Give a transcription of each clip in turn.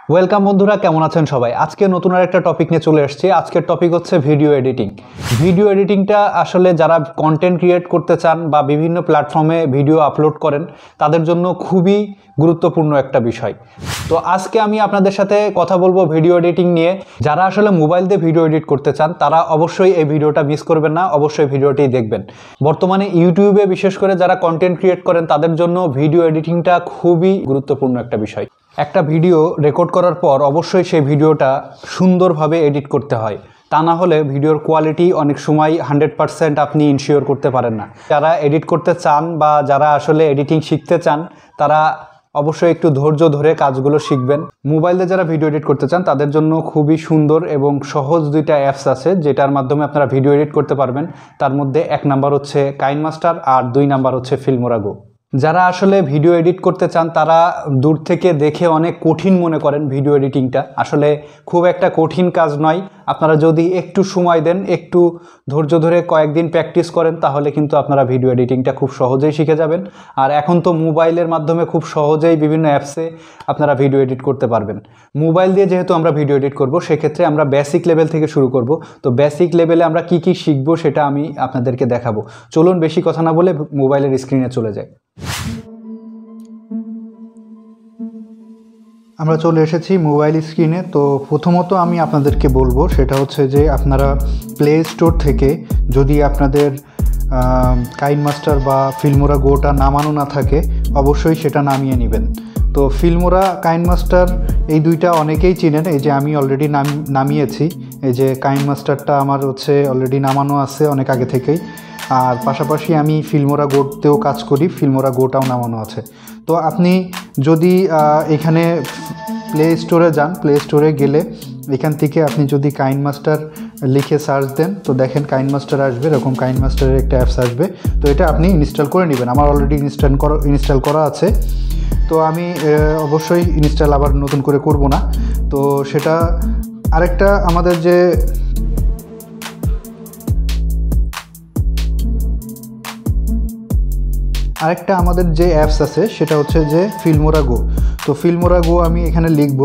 Welcome বন্ধুরা, কেমন আছেন সবাই? আজকে নতুন আরেকটা টপিক নিয়ে চলে আসছি। আজকের টপিক হচ্ছে ভিডিও এডিটিং। ভিডিও এডিটিংটা আসলে যারা কন্টেন্ট ক্রিয়েট করতে চান বা বিভিন্ন প্ল্যাটফর্মে ভিডিও আপলোড করেন তাদের জন্য খুবই গুরুত্বপূর্ণ একটা বিষয়। তো আজকে আমি আপনাদের সাথে কথা বলবো ভিডিও এডিটিং নিয়ে। যারা আসলে মোবাইল দিয়ে ভিডিও এডিট করতে চান তারা অবশ্যই এই ভিডিওটা মিস করবেন না, অবশ্যই ভিডিওটি দেখবেন। বর্তমানে ইউটিউবে বিশেষ করে যারা কন্টেন্ট ক্রিয়েট করেন তাদের জন্য ভিডিও এডিটিংটা খুবই গুরুত্বপূর্ণ একটা বিষয়। একটা ভিডিও রেকর্ড করার পর অবশ্যই সেই ভিডিওটা সুন্দরভাবে এডিট করতে হয়, তা না হলে ভিডিওর কোয়ালিটি অনেক সময় 100% আপনি ইনশিওর করতে পারেন না। যারা এডিট করতে চান বা যারা আসলে এডিটিং শিখতে চান তারা অবশ্যই একটু ধৈর্য ধরে কাজগুলো শিখবেন। মোবাইলে যারা ভিডিও এডিট করতে চান তাদের জন্য খুবই সুন্দর এবং সহজ দুইটা অ্যাপস আছে যেটার মাধ্যমে আপনারা ভিডিও এডিট করতে পারবেন। তার মধ্যে 1 নাম্বার হচ্ছে কাইনমাস্টার আর 2 নাম্বার হচ্ছে ফিল্মোরা গো। যারা আসলে ভিডিও এডিট করতে চান তারা দূর থেকে দেখে অনেক কঠিন মনে করেন ভিডিও এডিটিংটা। আসলে খুব একটা কঠিন কাজ নয়। আপনারা যদি একটু সময় দেন, একটু ধৈর্য ধরে কয়েকদিন প্র্যাকটিস করেন তাহলে কিন্তু আপনারা ভিডিও এডিটিংটা খুব সহজেই শিখে যাবেন। আর এখন তো মোবাইলের মাধ্যমে খুব সহজেই বিভিন্ন অ্যাপসে আপনারা ভিডিও এডিট করতে পারবেন। মোবাইল দিয়ে যেহেতু আমরা ভিডিও এডিট করব সেক্ষেত্রে আমরা বেসিক লেভেল থেকে শুরু করব। তো বেসিক লেভেলে আমরা কি কি শিখবো সেটা আমি আপনাদেরকে দেখাবো। চলুন বেশি কথা না বলে মোবাইলের স্ক্রিনে চলে যাই। আমরা চলে এসেছি মোবাইল স্ক্রিনে। তো প্রথমত আমি আপনাদেরকে বলবো সেটা হচ্ছে যে আপনারা প্লে স্টোর থেকে যদি আপনাদের কাইনমাস্টার বা ফিল্মোরা গোটা নামানো না থাকে অবশ্যই সেটা নামিয়ে নেবেন। তো ফিল্মোরা কাইনমাস্টার এই দুইটা অনেকেই চিনেন। এই যে আমি অলরেডি নামিয়েছি, এই যে কাইনমাস্টারটা আমার হচ্ছে অলরেডি নামানো আছে অনেক আগে থেকেই। আর পাশাপাশি আমি ফিল্মোরা গোতেও কাজ করি, ফিল্মোরা গোটাও নামানো আছে। তো আপনি যদি এখানে প্লে স্টোরে যান, প্লে স্টোরে গেলে এখান থেকে আপনি যদি কাইনমাস্টার লিখে সার্চ দেন তো দেখেন কাইনমাস্টার আসবে, এরকম কাইনমাস্টারের একটা অ্যাপস আসবে। তো এটা আপনি ইনস্টল করে নেবেন। আমার অলরেডি ইনস্টল করা আছে। তো আমি অবশ্যই ইনস্টল আবার নতুন করে করব না। তো সেটা আরেকটা আমাদের যে অ্যাপস আছে সেটা হচ্ছে যে ফিল্মোরা গো। তো ফিল্মোরা গো আমি এখানে লিখব।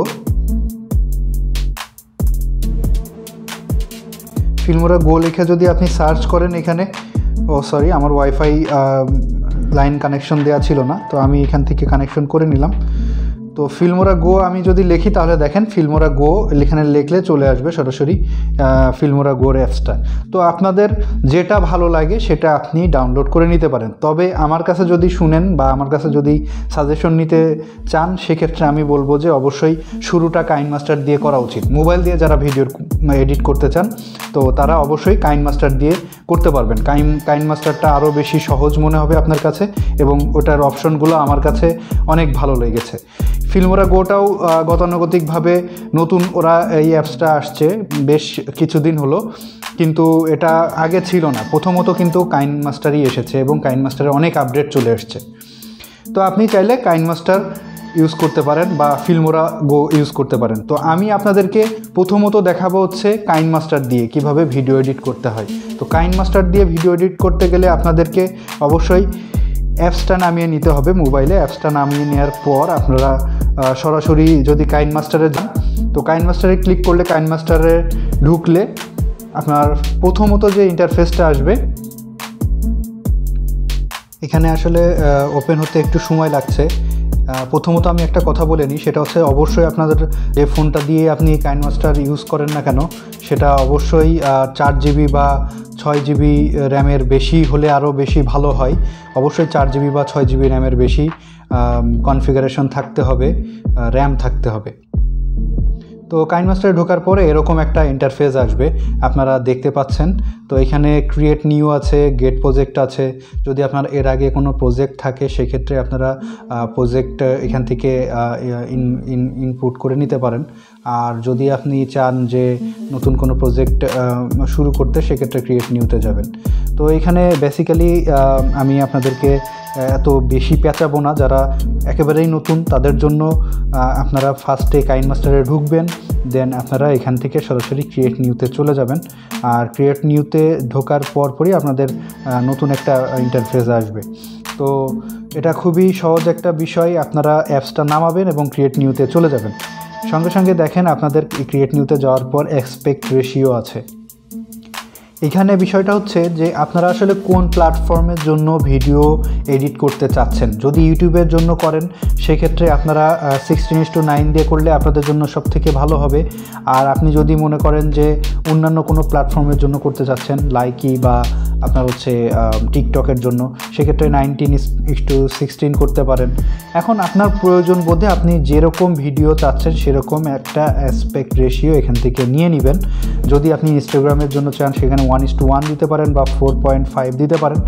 ফিল্মোরা গো লিখে যদি আপনি সার্চ করেন এখানে, সরি আমার ওয়াইফাই লাইন কানেকশন দেওয়া ছিল না, তো আমি এখান থেকে কানেকশন করে নিলাম। তো ফিল্মোরা গো আমি যদি লিখি তাহলে দেখেন ফিল্মোরা গো এখানে লিখলে চলে আসবে সরাসরি ফিল্মোরা গোর অ্যাপসটা। তো আপনাদের যেটা ভালো লাগে সেটা আপনি ডাউনলোড করে নিতে পারেন। তবে আমার কাছে যদি শুনেন বা আমার কাছে যদি সাজেশন নিতে চান সেক্ষেত্রে আমি বলবো যে অবশ্যই শুরুটা কাইনমাস্টার দিয়ে করা উচিত। মোবাইল দিয়ে যারা ভিডিও এডিট করতে চান তো তারা অবশ্যই কাইনমাস্টার দিয়ে করতে পারবেন। কাইনমাস্টারটা আরও বেশি সহজ মনে হবে আপনার কাছে এবং ওটার অপশনগুলো আমার কাছে অনেক ভালো লেগেছে। ফিল্মোরা গোটাও গতানুগতিকভাবে নতুন ওরা এই অ্যাপসটা আসছে, বেশ কিছুদিন হলো, কিন্তু এটা আগে ছিল না। প্রথমত কিন্তু কাইনমাস্টারই এসেছে এবং কাইনমাস্টারের অনেক আপডেট চলে এসছে। তো আপনি চাইলে কাইনমাস্টার ইউজ করতে পারেন বা ফিল্মোরা গো ইউজ করতে পারেন। তো আমি আপনাদেরকে প্রথমত দেখাবো হচ্ছে কাইনমাস্টার দিয়ে কিভাবে ভিডিও এডিট করতে হয়। তো কাইনমাস্টার দিয়ে ভিডিও এডিট করতে গেলে আপনাদেরকে অবশ্যই অ্যাপসটা নামিয়ে নিতে হবে মোবাইলে। অ্যাপসটা নামিয়ে নেওয়ার পর আপনারা সরাসরি যদি কাইনমাস্টারে যান তো কাইনমাস্টারে ক্লিক করলে কাইনমাস্টারে ঢুকলে আপনার প্রথমত যে ইন্টারফেসটা আসবে এখানে আসলে ওপেন হতে একটু সময় লাগছে। প্রথমত আমি একটা কথা বলে নিই, সেটা হচ্ছে অবশ্যই আপনাদের যে ফোনটা দিয়ে আপনি কাইনমাস্টার ইউজ করেন না কেন সেটা অবশ্যই 4 জিবি বা 6 জিবি র্যামের বেশি হলে আরও বেশি ভালো হয়। অবশ্যই 4 জিবি বা 6 জিবি র্যামের বেশি কনফিগারেশন থাকতে হবে, র্যাম থাকতে হবে। তো কাইনমাস্টারে ঢোকার পরে এরকম একটা ইন্টারফেস আসবে, আপনারা দেখতে পাচ্ছেন। তো এখানে ক্রিয়েট নিউ আছে, গেট প্রজেক্ট আছে। যদি আপনার এর আগে কোনো প্রজেক্ট থাকে সেক্ষেত্রে আপনারা প্রজেক্ট এখান থেকে ইনপুট করে নিতে পারেন। আর যদি আপনি চান যে নতুন কোনো প্রজেক্ট শুরু করতে সেক্ষেত্রে ক্রিয়েট নিউতে যাবেন। তো এখানে বেসিক্যালি আমি আপনাদেরকে এত বেশি পেঁচাবো না, যারা একেবারেই নতুন তাদের জন্য আপনারা ফার্স্টে কাইনমাস্টারে ঢুকবেন, দেন আপনারা এখান থেকে সরাসরি ক্রিয়েট নিউতে চলে যাবেন। আর ক্রিয়েট নিউতে ঢোকার পরপরই আপনাদের নতুন একটা ইন্টারফেস আসবে। তো এটা খুবই সহজ একটা বিষয়, আপনারা অ্যাপসটা নামাবেন এবং ক্রিয়েট নিউতে চলে যাবেন। সঙ্গে সঙ্গে দেখেন আপনাদের ক্রিয়েট নিউতে যাওয়ার পর এক্সপেক্ট রেশিও আছে। এখানে বিষয়টা হচ্ছে যে আপনারা আসলে কোন প্ল্যাটফর্মের জন্য ভিডিও এডিট করতে চাচ্ছেন। যদি ইউটিউবের জন্য করেন সেক্ষেত্রে আপনারা 16:9 দিয়ে করলে আপনাদের জন্য সবথেকে ভালো হবে। আর আপনি যদি মনে করেন যে অন্যান্য কোনো প্ল্যাটফর্মের জন্য করতে চাচ্ছেন, লাইকি বা আপনার হচ্ছে টিকটকের জন্য, সেক্ষেত্রে 19:16 করতে পারেন। এখন আপনার প্রয়োজন বোধে আপনি যেরকম ভিডিও চাচ্ছেন সেরকম একটা অ্যাসপেক্ট রেশিও এখান থেকে নিয়ে নেবেন। যদি আপনি ইনস্টাগ্রামের জন্য চান সেখানে 1:1 দিতে পারেন বা 4.5 দিতে পারেন,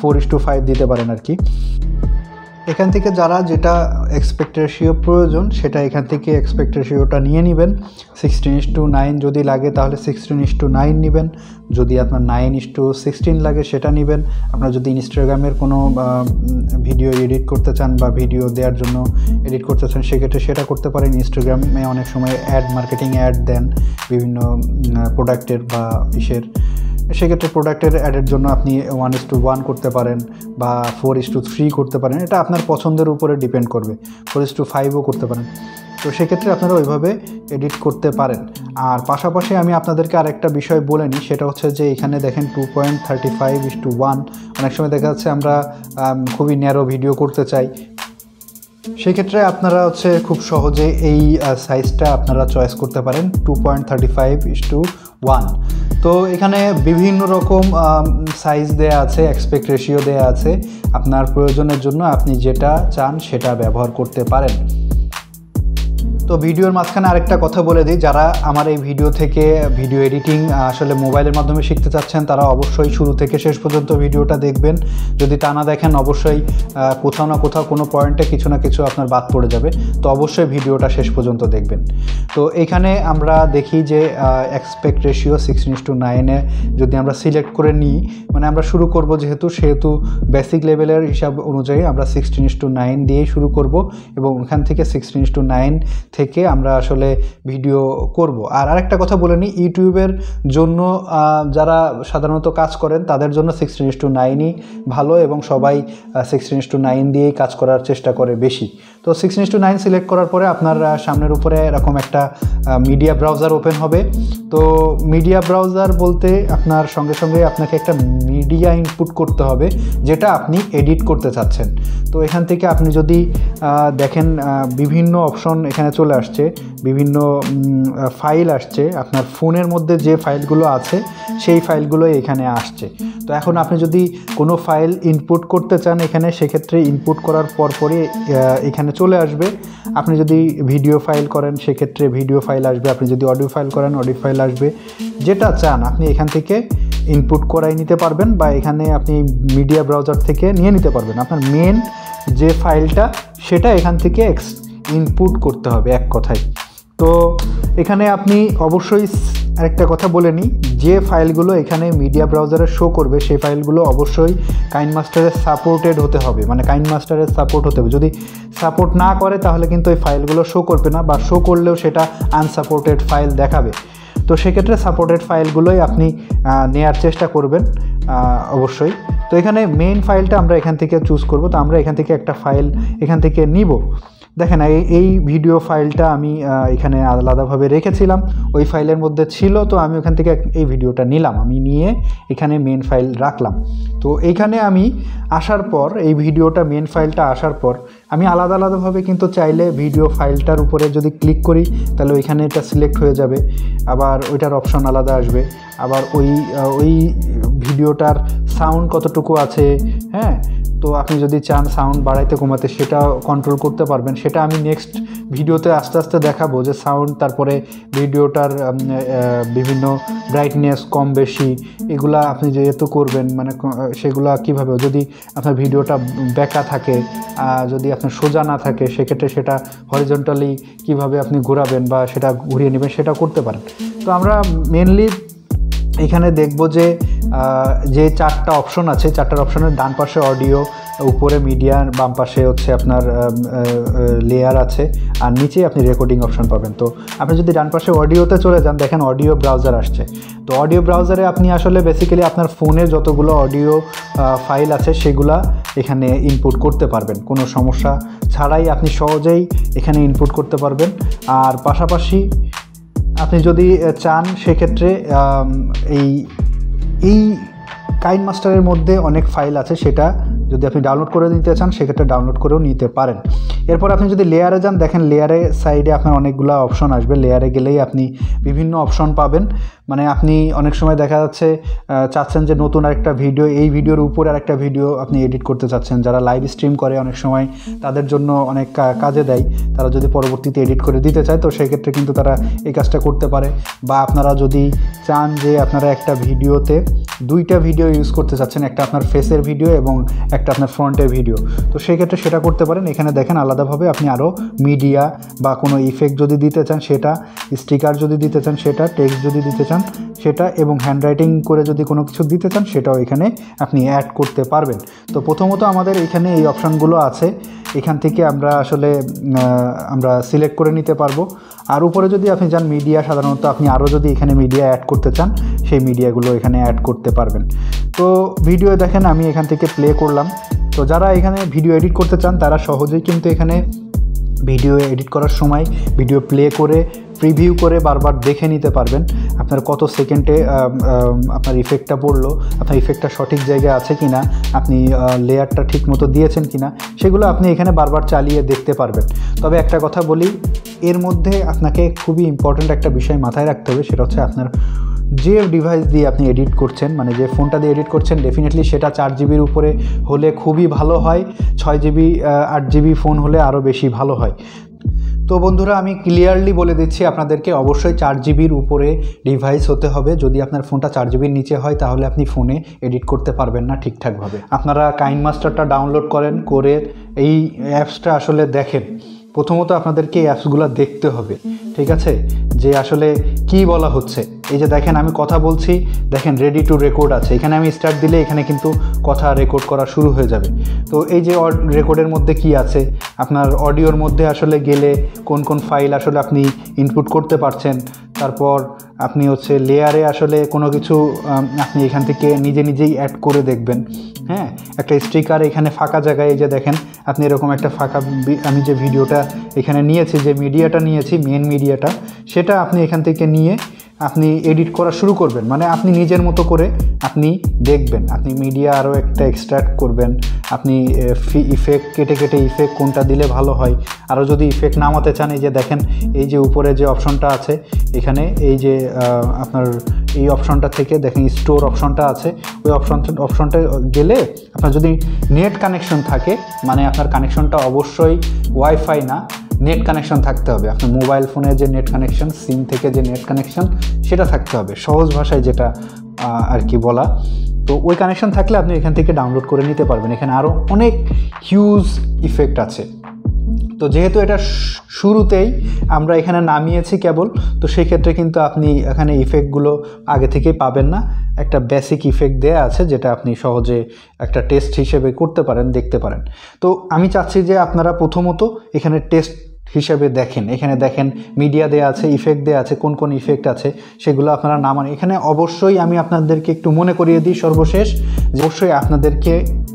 4:5 দিতে পারেন আর কি। এখান থেকে যারা যেটা এক্সপেক্ট রেশিও প্রয়োজন সেটা এখান থেকে এক্সপেক্ট রেশিওটা নিয়ে নেবেন। 16:9 যদি লাগে তাহলে 16:9 নেবেন, যদি আপনার 9:16 লাগে সেটা নেবেন। আপনার যদি ইনস্টাগ্রামের কোনো ভিডিও এডিট করতে চান বা ভিডিও দেওয়ার জন্য এডিট করতে চান সেক্ষেত্রে সেটা করতে পারেন। ইনস্টাগ্রামে অনেক সময় মার্কেটিং অ্যাড দেন বিভিন্ন প্রোডাক্টের বা ইসের, সেক্ষেত্রে প্রোডাক্টের অ্যাডের জন্য আপনি 1:1 করতে পারেন বা 4:3 করতে পারেন। এটা আপনার পছন্দের উপরে ডিপেন্ড করবে। 4:5ও করতে পারেন। তো সেক্ষেত্রে আপনারা ওইভাবে এডিট করতে পারেন। আর পাশাপাশি আমি আপনাদেরকে আরেকটা বিষয় বলে নিই, সেটা হচ্ছে যে এখানে দেখেন 2.35:1। অনেক সময় দেখা যাচ্ছে আমরা খুবই ন্যারো ভিডিও করতে চাই, সেক্ষেত্রে আপনারা হচ্ছে খুব সহজে এই সাইজটা আপনারা চয়েস করতে পারেন 2.35:1। তো এখানে বিভিন্ন রকম সাইজ দেয়া আছে, এক্সপেক্ট রেশিও দেয়া আছে। আপনার প্রয়োজনের জন্য আপনি যেটা চান সেটা ব্যবহার করতে পারেন। তো ভিডিওর মাঝখানে আরেকটা কথা বলে দিই, যারা আমার এই ভিডিও থেকে ভিডিও এডিটিং আসলে মোবাইলের মাধ্যমে শিখতে চাচ্ছেন তারা অবশ্যই শুরু থেকে শেষ পর্যন্ত ভিডিওটা দেখবেন। যদি তা না দেখেন অবশ্যই কোথাও না কোথাও কোনো পয়েন্টে কিছু না কিছু আপনার বাদ পড়ে যাবে। তো অবশ্যই ভিডিওটা শেষ পর্যন্ত দেখবেন। তো এখানে আমরা দেখি যে এক্সপেক্ট রেশিও 16:9-এ যদি আমরা সিলেক্ট করে নিই, মানে আমরা শুরু করব সেহেতু বেসিক লেভেলের হিসাব অনুযায়ী আমরা 16:9 দিয়েই শুরু করব এবং ওখান থেকে 16:9 থেকে আমরা আসলে ভিডিও করব। আর আরেকটা কথা বলে নিই, ইউটিউবের জন্য যারা সাধারণত কাজ করেন তাদের জন্য 16:9ই ভালো এবং সবাই 16:9 দিয়েই কাজ করার চেষ্টা করে বেশি। তো 16:9 সিলেক্ট করার পরে আপনার সামনের উপরে এরকম একটা মিডিয়া ব্রাউজার ওপেন হবে। তো মিডিয়া ব্রাউজার বলতে আপনার সঙ্গে সঙ্গে আপনাকে একটা মিডিয়া ইনপুট করতে হবে যেটা আপনি এডিট করতে চাচ্ছেন। তো এখান থেকে আপনি যদি দেখেন বিভিন্ন অপশন এখানে চলে আসছে, বিভিন্ন ফাইল আসছে। আপনার ফোনের মধ্যে যে ফাইলগুলো আছে সেই ফাইলগুলোই এখানে আসছে। তো এখন আপনি যদি কোনো ফাইল ইনপুট করতে চান এখানে, সেক্ষেত্রে ইনপুট করার পরপরই এখানে চলে আসবে। আপনি যদি ভিডিও ফাইল করেন সেক্ষেত্রে ভিডিও ফাইল আসবে, আপনি যদি অডিও ফাইল করেন অডিও ফাইল আসবে। যেটা চান আপনি এখান থেকে ইনপুট করাই নিতে পারবেন বা এখানে আপনি মিডিয়া ব্রাউজার থেকে নিয়ে নিতে পারবেন। আপনার মেন যে ফাইলটা সেটা এখান থেকে ইনপুট করতে হবে এক কথায়। তো এখানে আপনি অবশ্যই আরেকটা কথা বলে নিই, যে ফাইলগুলো এখানে মিডিয়া ব্রাউজারে শো করবে সেই ফাইলগুলো অবশ্যই কাইনমাস্টারের সাপোর্টেড হতে হবে, মানে কাইনমাস্টারের সাপোর্ট হতে হবে। যদি সাপোর্ট না করে তাহলে কিন্তু এই ফাইলগুলো শো করবে না, বা শো করলেও সেটা আনসাপোর্টেড ফাইল দেখাবে। তো সেক্ষেত্রে সাপোর্টেড ফাইলগুলোই আপনি নেয়ার চেষ্টা করবেন অবশ্যই। তো এখানে মেইন ফাইলটা আমরা এখান থেকে চুজ করব। তো আমরা এখান থেকে একটা ফাইল এখান থেকে নিব। দেখেন এই ভিডিও ফাইলটা আমি এখানে আলাদাভাবে রেখেছিলাম, ওই ফাইলের মধ্যে ছিল। তো আমি ওখান থেকে এই ভিডিওটা নিলাম, আমি নিয়ে এখানে মেন ফাইল রাখলাম। তো এইখানে আমি আসার পর এই ভিডিওটা মেন ফাইলটা আসার পর আমি আলাদাভাবে কিন্তু চাইলে ভিডিও ফাইলটার উপরে যদি ক্লিক করি তাহলে ওইখানে এটা সিলেক্ট হয়ে যাবে, আবার ওইটার অপশন আলাদা আসবে। আবার ওই ভিডিওটার সাউন্ড কতটুকু আছে, হ্যাঁ, তো আপনি যদি চান সাউন্ড বাড়াইতে কমাতে সেটা কন্ট্রোল করতে পারবেন। সেটা আমি নেক্সট ভিডিওতে আস্তে আস্তে দেখাবো যে সাউন্ড, তারপরে ভিডিওটার বিভিন্ন ব্রাইটনেস কম বেশি এগুলা আপনি যেহেতু করবেন, মানে সেগুলা কীভাবে, যদি আপনার ভিডিওটা বেঁকা থাকে, যদি আপনার সোজা না থাকে সেক্ষেত্রে সেটা হরিজন্টালি কিভাবে আপনি ঘোরাবেন বা সেটা ঘুরিয়ে নেবেন সেটা করতে পারেন। তো আমরা মেনলি এখানে দেখব যে চারটা অপশন আছে, চারটার অপশনের ডান পাশে অডিও, উপরে মিডিয়ার বাম পাশে হচ্ছে আপনার লেয়ার আছে, আর নিচে আপনি রেকর্ডিং অপশন পাবেন। তো আপনি যদি ডান পাশে অডিওতে চলে যান, দেখেন অডিও ব্রাউজার আসছে। তো অডিও ব্রাউজারে আপনি আসলে বেসিক্যালি আপনার ফোনে যতগুলো অডিও ফাইল আছে সেগুলা এখানে ইনপুট করতে পারবেন, কোনো সমস্যা ছাড়াই আপনি সহজেই এখানে ইনপুট করতে পারবেন। আর পাশাপাশি আপনি যদি চান সেক্ষেত্রে এই কাইনমাস্টারের মধ্যে অনেক ফাইল আছে, সেটা যদি আপনি ডাউনলোড করে নিতে চান সেক্ষেত্রে ডাউনলোড করেও নিতে পারেন। এরপর আপনি যদি লেয়ারে যান, দেখেন লেয়ারে সাইডে আপনার অনেকগুলো অপশন আসবে। লেয়ারে গেলেই আপনি বিভিন্ন অপশন পাবেন। মানে আপনি অনেক সময় দেখা যাচ্ছে চাচ্ছেন যে নতুন আরেকটা ভিডিও, এই ভিডিওর উপরে আরেকটা ভিডিও আপনি এডিট করতে চাচ্ছেন। যারা লাইভ স্ট্রিম করে অনেক সময় তাদের জন্য অনেক কাজে দেয়, তারা যদি পরবর্তীতে এডিট করে দিতে চায় তো সেক্ষেত্রে কিন্তু তারা এই কাজটা করতে পারে। বা আপনারা যদি চান যে আপনারা একটা ভিডিওতে দুইটা ভিডিও ইউজ করতে চাচ্ছেন, একটা আপনার ফেসের ভিডিও এবং একটা আপনার ফ্রন্টের ভিডিও, তো সেক্ষেত্রে সেটা করতে পারেন। এখানে দেখেন আলাদাভাবে আপনি আরও মিডিয়া বা কোনো ইফেক্ট যদি দিতে চান সেটা, স্টিকার যদি দিতে চান সেটা, টেক্সট যদি দিতে চান সেটা, এবং হ্যান্ডরাইটিং করে যদি কোনো কিছু দিতে চান সেটাও এখানে আপনি অ্যাড করতে পারবেন। তো প্রথমত আমাদের এখানে এই অপশানগুলো আছে, এখান থেকে আমরা সিলেক্ট করে নিতে পারবো। আর উপরে যদি আপনি যান মিডিয়া, সাধারণত আপনি আরও যদি এখানে মিডিয়া অ্যাড করতে চান সেই মিডিয়াগুলো এখানে অ্যাড করতে পারবেন। তো ভিডিও দেখেন আমি এখান থেকে প্লে করলাম। তো যারা এখানে ভিডিও এডিট করতে চান তারা সহজেই কিন্তু এখানে ভিডিও এডিট করার সময় ভিডিও প্লে করে প্রিভিউ করে বারবার দেখে নিতে পারবেন আপনার কত সেকেন্ডে আপনার ইফেক্টটা পড়লো, আপনার ইফেক্টটা সঠিক জায়গায় আছে কিনা, আপনি লেয়ারটা ঠিক মতো দিয়েছেন কিনা, সেগুলো আপনি এখানে বারবার চালিয়ে দেখতে পারবেন। তবে একটা কথা বলি, এর মধ্যে আপনাকে খুবই ইম্পর্ট্যান্ট একটা বিষয় মাথায় রাখতে হবে, সেটা হচ্ছে আপনার যে ডিভাইস দিয়ে আপনি এডিট করছেন, মানে যে ফোনটা দিয়ে এডিট করছেন, ডেফিনেটলি সেটা 4 জিবির উপরে হলে খুবই ভালো হয়। 6 জিবি 8 জিবি ফোন হলে আরও বেশি ভালো হয়। তো বন্ধুরা আমি ক্লিয়ারলি বলে দিচ্ছি আপনাদেরকে, অবশ্যই 4 জিবির উপরে ডিভাইস হতে হবে। যদি আপনার ফোনটা 4 জিবির নিচে হয় তাহলে আপনি ফোনে এডিট করতে পারবেন না ঠিকঠাকভাবে। আপনারা কাইনমাস্টারটা ডাউনলোড করেন, করে এই অ্যাপসটা আসলে দেখেন। প্রথমত আপনাদেরকে এই অ্যাপসগুলো দেখতে হবে, ঠিক আছে, যে আসলে কি বলা হচ্ছে। এই যে দেখেন আমি কথা বলছি, দেখেন রেডি টু রেকর্ড আছে, এখানে আমি স্টার্ট দিলে এখানে কিন্তু কথা রেকর্ড করা শুরু হয়ে যাবে। তো এই যে রেকর্ডের মধ্যে কি আছে, আপনার অডিওর মধ্যে আসলে গেলে কোন কোন ফাইল আসলে আপনি ইনপুট করতে পারছেন, তারপর আপনি হচ্ছে লেয়ারে আসলে কোনো কিছু আপনি এখান থেকে নিজেই অ্যাড করে দেখবেন। হ্যাঁ, একটা স্টিকার এখানে ফাঁকা জায়গায়, এই যে দেখেন আপনি এরকম একটা ফাঁকা, আমি যে ভিডিওটা এখানে নিয়েছি, যে মিডিয়াটা নিয়েছি মেন মিডিয়াটা, সেটা আপনি এখান থেকে নিয়ে আপনি এডিট করা শুরু করবেন। মানে আপনি নিজের মতো করে আপনি দেখবেন, আপনি মিডিয়া আরও একটা এক্সট্রাক্ট করবেন, আপনি ইফেক্ট কেটে ইফেক্ট কোনটা দিলে ভালো হয়। আরও যদি ইফেক্ট নামাতে চান, এই যে দেখেন এই যে উপরে যে অপশনটা আছে এখানে, এই যে আপনার এই অপশনটা থেকে দেখেন স্টোর অপশনটা আছে, ওই অপশনটা গেলে আপনার যদি নেট কানেকশন থাকে, মানে আপনার কানেকশনটা অবশ্যই ওয়াইফাই না, নেট কানেকশন থাকতে হবে। আপনার মোবাইল ফোনে যে নেট কানেকশন, সিম থেকে যে নেট কানেকশন সেটা থাকতে হবে, সহজ ভাষায় যেটা আর কি বলা। তো ওই কানেকশন থাকলে আপনি এখান থেকে ডাউনলোড করে নিতে পারবেন। এখানে আরও অনেক হিউজ ইফেক্ট আছে। তো যেহেতু এটা শুরুতেই আমরা এখানে নামিয়েছি কেবল, তো সেই ক্ষেত্রে কিন্তু আপনি এখানে ইফেক্টগুলো আগে থেকেই পাবেন না। একটা বেসিক ইফেক্ট দেয়া আছে যেটা আপনি সহজে একটা টেস্ট হিসেবে করতে পারেন, দেখতে পারেন। তো আমি চাচ্ছি যে আপনারা প্রথমত এখানে টেস্ট হিসেবে দেখেন। এখানে দেখেন মিডিয়া দেয়া আছে, ইফেক্ট দেয়া আছে, কোন কোন ইফেক্ট আছে সেগুলো আপনারা নামান। এখানে অবশ্যই আমি আপনাদেরকে একটু মনে করিয়ে দিই সর্বশেষ, অবশ্যই আপনাদেরকে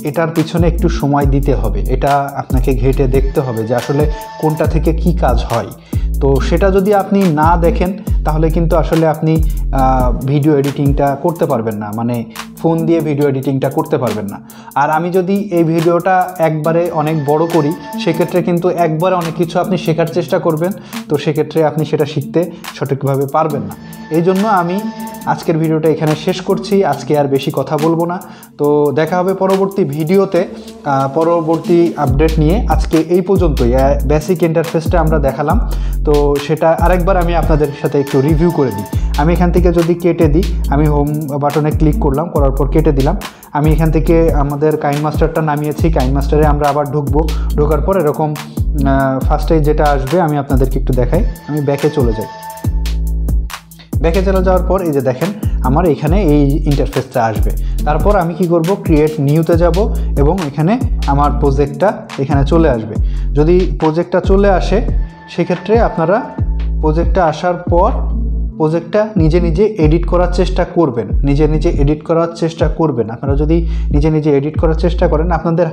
এটার পিছনে একটু সময় দিতে হবে, এটা আপনাকে ঘেঁটে দেখতে হবে যে আসলে কোনটা থেকে কি কাজ হয়। তো সেটা যদি আপনি না দেখেন তাহলে কিন্তু আসলে আপনি ভিডিও এডিটিংটা করতে পারবেন না, মানে ফোন দিয়ে ভিডিও এডিটিংটা করতে পারবেন না। আর আমি যদি এই ভিডিওটা একবারে অনেক বড় করি সেক্ষেত্রে কিন্তু একবারে অনেক কিছু আপনি শেখার চেষ্টা করবেন, তো সেক্ষেত্রে আপনি সেটা শিখতে সঠিকভাবে পারবেন না। এই জন্য আমি আজকের ভিডিওটা এখানে শেষ করছি, আজকে আর বেশি কথা বলবো না। তো দেখা হবে পরবর্তী ভিডিওতে পরবর্তী আপডেট নিয়ে। আজকে এই পর্যন্তই, বেসিক ইন্টারফেসটা আমরা দেখালাম, তো সেটা আরেকবার আমি আপনাদের সাথে একটু রিভিউ করে দিই। আমি এখান থেকে যদি কেটে দিই, আমি হোম বাটনে ক্লিক করলাম, করার পর কেটে দিলাম। আমি এখান থেকে আমাদের কাইনমাস্টারটা নামিয়েছি, কাইনমাস্টারে আমরা আবার ঢোকার পর এরকম ফার্স্টে যেটা আসবে আমি আপনাদেরকে একটু দেখাই। আমি ব্যাকে চলে যাই, ব্যাকে চলে যাওয়ার পর এই যে দেখেন আমার এখানে এই ইন্টারফেসটা আসবে। তারপর আমি কি করব, ক্রিয়েট নিউতে যাব এবং এখানে আমার প্রজেক্টটা এখানে চলে আসবে। যদি প্রজেক্টটা চলে আসে সেক্ষেত্রে আপনারা প্রজেক্টটা আসার পর প্রজেক্টটা নিজে নিজে এডিট করার চেষ্টা করবেন, নিজে নিজে এডিট করার চেষ্টা করবেন। আপনারা যদি নিজে নিজে এডিট করার চেষ্টা করেন, আপনাদের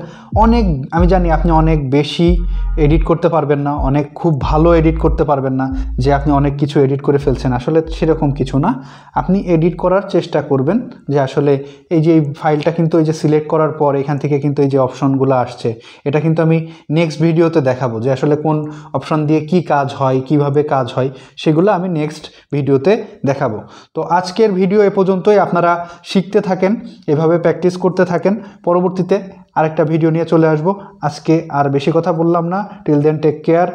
অনেক, আমি জানি আপনি অনেক বেশি এডিট করতে পারবেন না, অনেক খুব ভালো এডিট করতে পারবেন না যে আপনি অনেক কিছু এডিট করে ফেলছেন, আসলে সেরকম কিছু না। আপনি এডিট করার চেষ্টা করবেন যে আসলে এই যে এই ফাইলটা কিন্তু এই যে সিলেক্ট করার পর এখান থেকে কিন্তু এই যে অপশনগুলো আসছে, এটা কিন্তু আমি নেক্সট ভিডিওতে দেখাবো যে আসলে কোন অপশন দিয়ে কি কাজ হয়, কিভাবে কাজ হয়, সেগুলো আমি নেক্সট ভিডিওতে দেখাবো। তো আজকের ভিডিও এ পর্যন্তই। আপনারা শিখতে থাকেন, এভাবে প্র্যাকটিস করতে থাকেন, পরবর্তীতে আরেকটা ভিডিও নিয়ে চলে আসবো। আজকে আর বেশি কথা বললাম না। Till then take care.